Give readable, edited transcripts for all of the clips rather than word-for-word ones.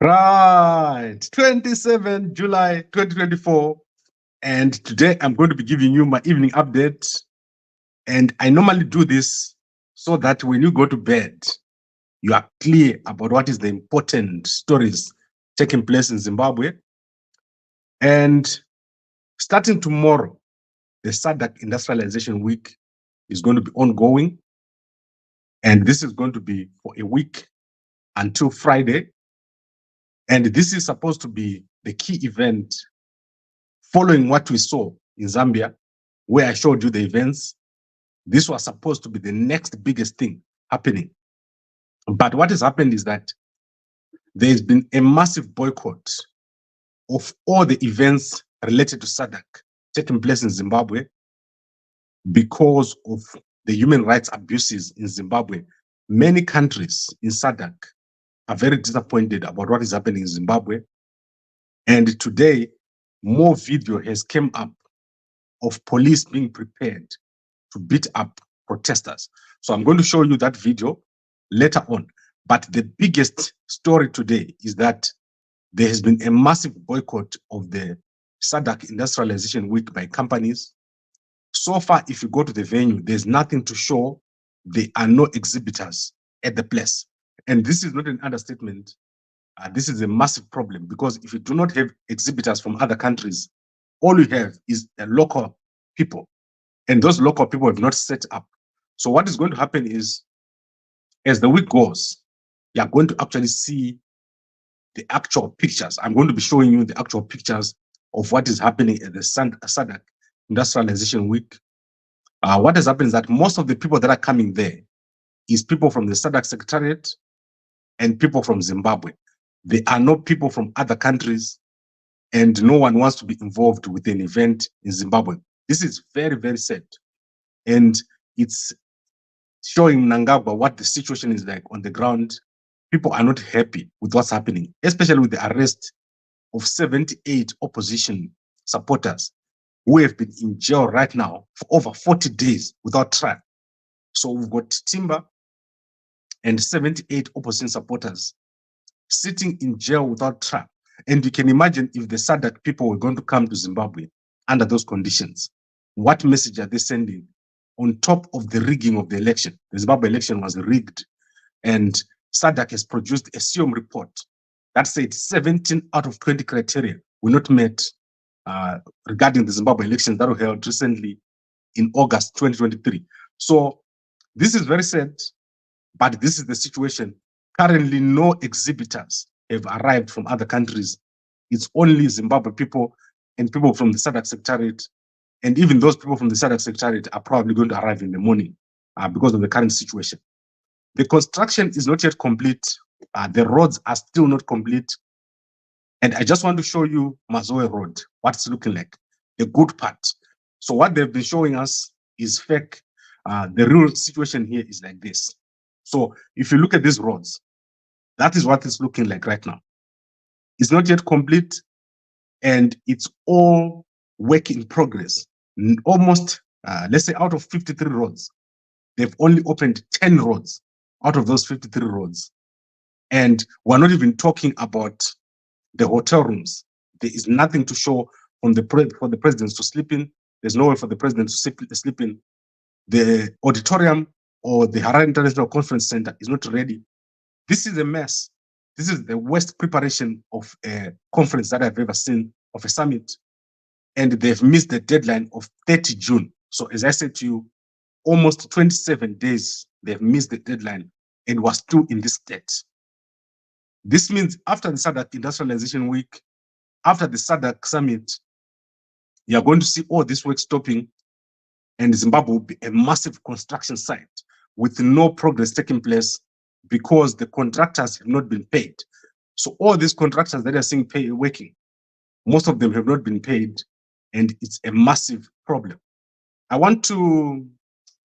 Right, 27 July 2024. And today I'm going to be giving you my evening update. And I normally do this so that when you go to bed, you are clear about what is the important stories taking place in Zimbabwe. And starting tomorrow, the SADC Industrialization Week is going to be ongoing. And this is going to be for a week until Friday. And this is supposed to be the key event following what we saw in Zambia, where I showed you the events. This was supposed to be the next biggest thing happening. But what has happened is that there's been a massive boycott of all the events related to SADC taking place in Zimbabwe because of the human rights abuses in Zimbabwe. Many countries in SADC are very disappointed about what is happening in Zimbabwe. And today, more video has come up of police being prepared to beat up protesters. So I'm going to show you that video later on. But the biggest story today is that there has been a massive boycott of the SADC Industrialization Week by companies. So far, if you go to the venue, there's nothing to show. There are no exhibitors at the place. And this is not an understatement. This is a massive problem, because if you do not have exhibitors from other countries, all you have is a local people. And those local people have not set up. So what is going to happen is, as the week goes, you are going to actually see the actual pictures. I'm going to be showing you the actual pictures of what is happening at the SADC Industrialization Week. What has happened is that most of the people that are coming there is people from the SADC Secretariat and people from Zimbabwe. There are no people from other countries, and no one wants to be involved with an event in Zimbabwe. This is very, very sad. And it's showing Mnangagwa what the situation is like on the ground. People are not happy with what's happening, especially with the arrest of 78 opposition supporters who have been in jail right now for over 40 days without trial. So we've got Timber and 78 opposition supporters sitting in jail without trial. And you can imagine if the SADC people were going to come to Zimbabwe under those conditions, what message are they sending on top of the rigging of the election? The Zimbabwe election was rigged, and SADC has produced a SIOM report that said 17 out of 20 criteria were not met regarding the Zimbabwe elections that were held recently in August 2023. So this is very sad, but this is the situation. Currently, no exhibitors have arrived from other countries. It's only Zimbabwe people and people from the SADC Secretariat. And even those people from the SADC Secretariat are probably going to arrive in the morning because of the current situation. The construction is not yet complete. The roads are still not complete. And I just want to show you Mazoe Road, what it's looking like, the good part. So what they've been showing us is fake. The real situation here is like this. So if you look at these roads, that is what it's looking like right now. It's not yet complete, and it's all work in progress. Almost, let's say out of 53 roads, they've only opened 10 roads out of those 53 roads. And we're not even talking about the hotel rooms. There is nothing to show for the presidents to sleep in. There's nowhere for the president to sleep in. The auditorium or the Harare International Conference Center is not ready. This is a mess. This is the worst preparation of a conference that I've ever seen, of a summit. And they've missed the deadline of 30 June. So as I said to you, almost 27 days, they've missed the deadline and was still in this state. This means after the SADC Industrialization Week, after the SADC Summit, you're going to see all this work stopping, and Zimbabwe will be a massive construction site with no progress taking place because the contractors have not been paid. So all these contractors that are seeing working, most of them have not been paid, and it's a massive problem. I want to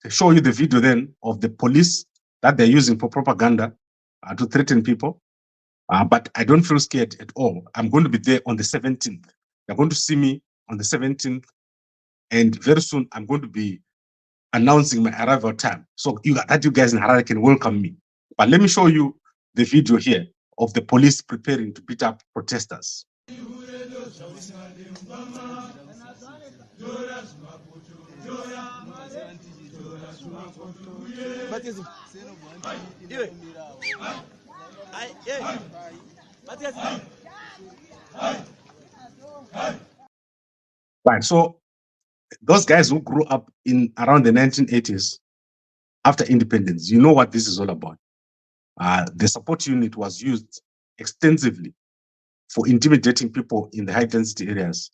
show you the video then of the police that they're using for propaganda to threaten people. But I don't feel scared at all. I'm going to be there on the 17th. You're going to see me on the 17th. And very soon, I'm going to be announcing my arrival time. So you guys in Harare can welcome me. But let me show you the video here of the police preparing to beat up protesters. Right, so those guys who grew up in around the 1980s, after independence, you know what this is all about. The support unit was used extensively for intimidating people in the high density areas.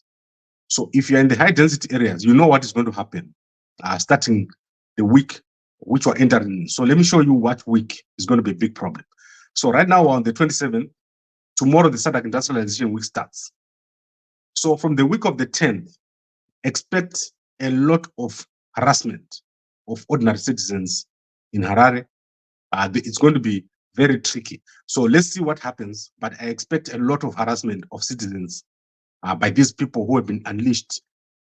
So if you're in the high density areas, you know what is going to happen starting the week which we're entering. So let me show you what week is going to be a big problem. So right now we're on the 27th. Tomorrow the SADC Industrialization week starts. So from the week of the 10th, expect a lot of harassment of ordinary citizens in Harare. It's going to be very tricky. So let's see what happens. But I expect a lot of harassment of citizens by these people who have been unleashed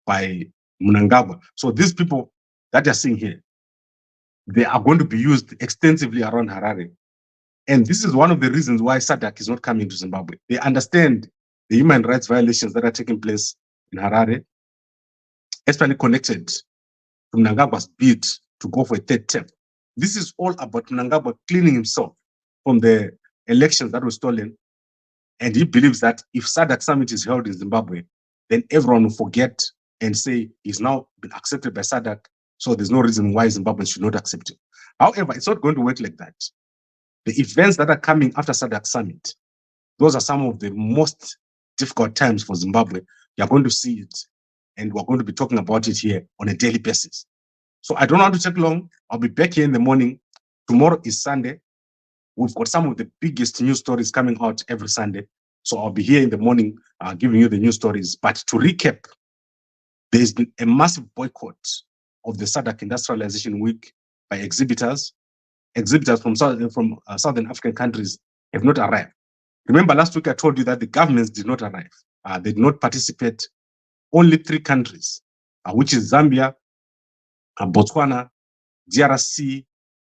by Mnangagwa. So these people that you're seeing here, they are going to be used extensively around Harare. And this is one of the reasons why SADC is not coming to Zimbabwe. They understand the human rights violations that are taking place in Harare, especially connected to Mnangagwa's bid to go for a third term. This is all about Mnangagwa cleaning himself from the elections that were stolen. And he believes that if SADC summit is held in Zimbabwe, then everyone will forget and say he's now been accepted by SADC, so there's no reason why Zimbabweans should not accept him. However, it's not going to work like that. The events that are coming after SADC summit, those are some of the most difficult times for Zimbabwe. You're going to see it, and we're going to be talking about it here on a daily basis. So I don't want to take long. I'll be back here in the morning. Tomorrow is Sunday. We've got some of the biggest news stories coming out every Sunday. So I'll be here in the morning giving you the news stories. But to recap, there's been a massive boycott of the SADC Industrialization Week by exhibitors. Exhibitors from Southern African countries have not arrived. Remember last week I told you that the governments did not arrive. They did not participate. Only 3 countries, which is Zambia, Botswana, DRC,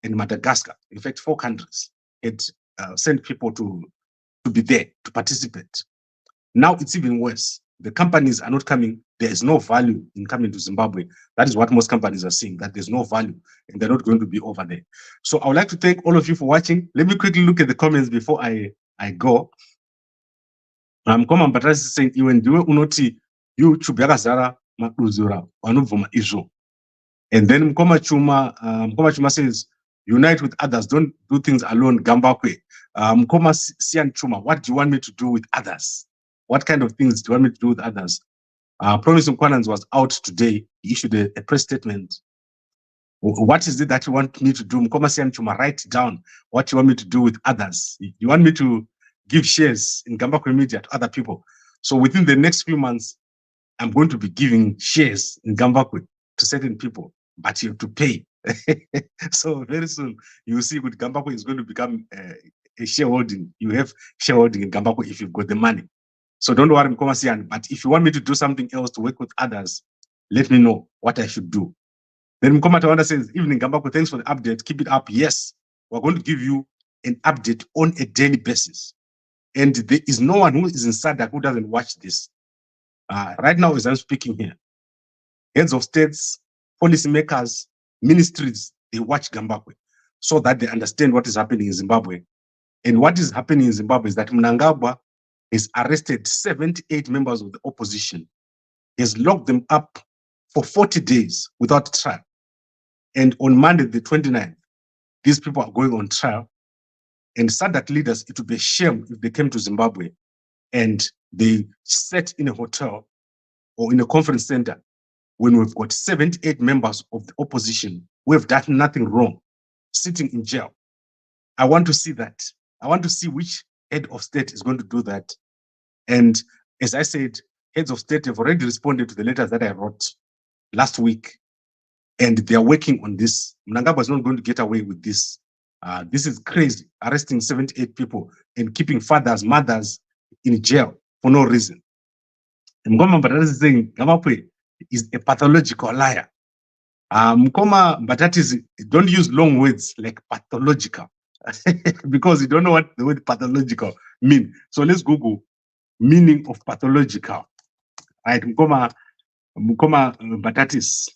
and Madagascar. In fact, 4 countries had sent people to be there, to participate. Now it's even worse. The companies are not coming. There is no value in coming to Zimbabwe. That is what most companies are saying, that there's no value and they're not going to be over there. So I would like to thank all of you for watching. Let me quickly look at the comments before I go. Koma Mbatasi is saying, "Iwe ndiwe unoti YouTube yakazara maduzura vanobvuma izvo." And then Mkoma Chuma says, "Unite with others, don't do things alone, Gambakwe." Mkoma Sian Chuma, what do you want me to do with others? What kind of things do you want me to do with others? Promise Mkwanans was out today. He issued a press statement. What is it that you want me to do? Mkoma Sian Chuma, write down what you want me to do with others. You want me to give shares in Gambakwe Media to other people. So within the next few months, I'm going to be giving shares in Gambakwe to certain people, but you have to pay. So very soon, you will see with Gambakwe is going to become a shareholding. You have shareholding in Gambakwe if you've got the money. So don't worry, Mkomasian, but if you want me to do something else to work with others, let me know what I should do. Then Mkoma Tawanda says, "Evening, Gambakwe, thanks for the update. Keep it up." Yes, we're going to give you an update on a daily basis. And there is no one who is in SADC who doesn't watch this. Right now, as I'm speaking here, heads of states, policymakers, ministries, they watch Gambakwe so that they understand what is happening in Zimbabwe. And what is happening in Zimbabwe is that Mnangagwa has arrested 78 members of the opposition. He has locked them up for 40 days without trial. And on Monday, the 29th, these people are going on trial. And SADC leaders, it would be a shame if they came to Zimbabwe and they sat in a hotel or in a conference center when we've got 78 members of the opposition who have done nothing wrong, sitting in jail. I want to see that. I want to see which head of state is going to do that. And as I said, heads of state have already responded to the letters that I wrote last week, and they are working on this. Mnangagwa is not going to get away with this. This is crazy, arresting 78 people and keeping fathers, mothers in jail for no reason. Mkoma Mbatati is saying Gambakwe is a pathological liar. Mkoma Mbatati, don't use long words like pathological. because you don't know what the word pathological mean. So let's Google meaning of pathological. Right, mkoma batatis,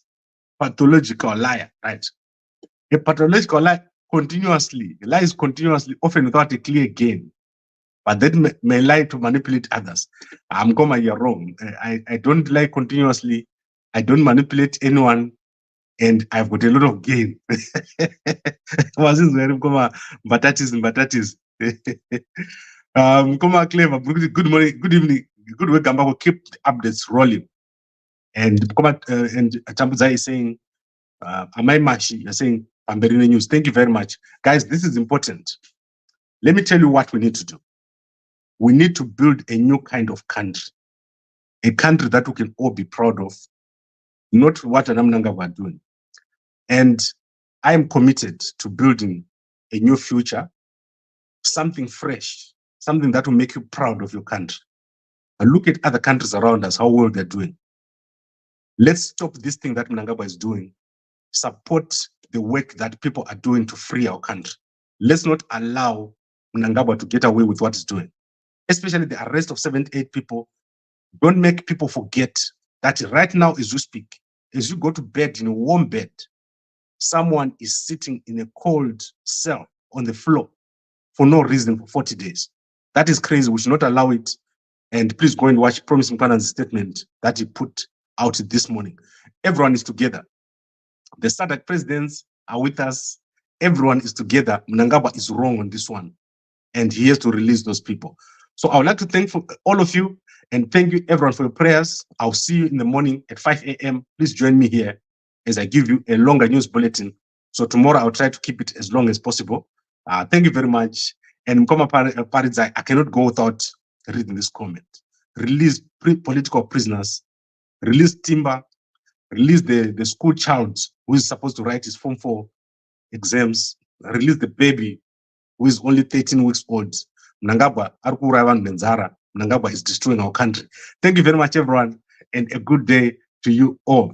pathological liar, right? A pathological lie continuously, lies continuously, often without a clear gain, but that may lie to manipulate others. You're wrong. I don't lie continuously. I don't manipulate anyone, and I've got a lot of gain. Batatis. Clever. Good morning, good evening, good work, Gambakwe. Keep the updates rolling. And Chambuzai is saying, Amai Mashi, you're saying, Amberine News. Thank you very much. Guys, this is important. Let me tell you what we need to do. We need to build a new kind of country, a country that we can all be proud of, not what Anamnanga are doing. And I am committed to building a new future, something fresh, something that will make you proud of your country. And look at other countries around us, how well they're doing. Let's stop this thing that Mnangagwa is doing. Support the work that people are doing to free our country. Let's not allow Mnangagwa to get away with what he's doing, especially the arrest of 78 people. Don't make people forget that right now, as you speak, as you go to bed in a warm bed, someone is sitting in a cold cell on the floor for no reason for 40 days. That is crazy. We should not allow it. And please go and watch Promise Mkana's statement that he put out this morning. Everyone is together. The SADC presidents are with us. Everyone is together. Mnangagwa is wrong on this one, and he has to release those people. So I would like to thank all of you, and thank you everyone for your prayers. I'll see you in the morning at 5 a.m. Please join me here as I give you a longer news bulletin. So tomorrow I'll try to keep it as long as possible. Thank you very much. And Mkoma Paridzai, I cannot go without reading this comment. Release political prisoners, release Timber, release the school child who is supposed to write his Form 4 exams, release the baby who is only 13 weeks old. Mnangagwa is destroying our country. Thank you very much, everyone, and a good day to you all.